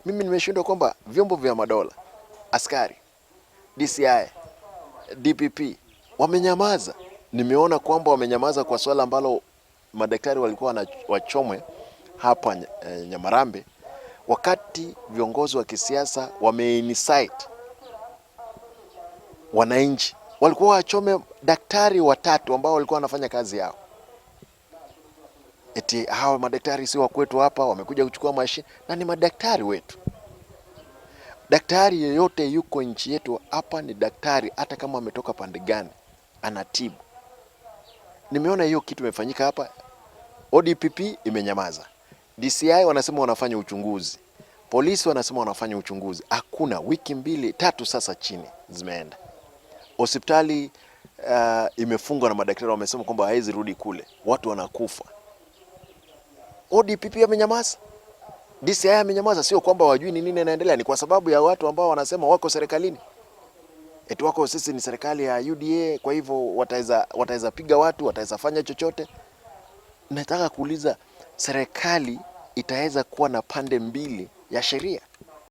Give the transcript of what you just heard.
Mimi nimeshindwa kwamba vyombo vya madola, askari, DCI, DPP wamenyamaza. Nimeona kwamba wamenyamaza kwa swala ambalo madaktari walikuwa wachomwe hapa Nyamarambe, wakati viongozi wa kisiasa wameincite wananchi. Walikuwa wachome daktari watatu ambao walikuwa wanafanya kazi yao. Eti hawa madaktari si wa kwetu hapa, wamekuja kuchukua mashine, na ni madaktari wetu. Daktari yeyote yuko nchi yetu hapa ni daktari, hata kama ametoka pande gani, anatibu. Nimeona hiyo kitu imefanyika hapa. ODPP imenyamaza. DCI wanasema wanafanya uchunguzi. Polisi wanasema wanafanya uchunguzi. Hakuna, wiki 2-3 sasa chini zimeenda. Hospitali imefungwa na madaktari wamesema kwamba haiwezi rudi kule. Watu wanakufa. ODPP amenyamaza. DCI amenyamaza, sio kwamba wajui ni nini inaendelea, ni kwa sababu ya watu ambao wanasema wako serikalini. Eti wako sisi ni serikali ya UDA, kwa hivyo wataweza piga watu, wataweza fanya chochote. Nataka kuuliza, serikali itaweza kuwa na pande mbili ya sheria?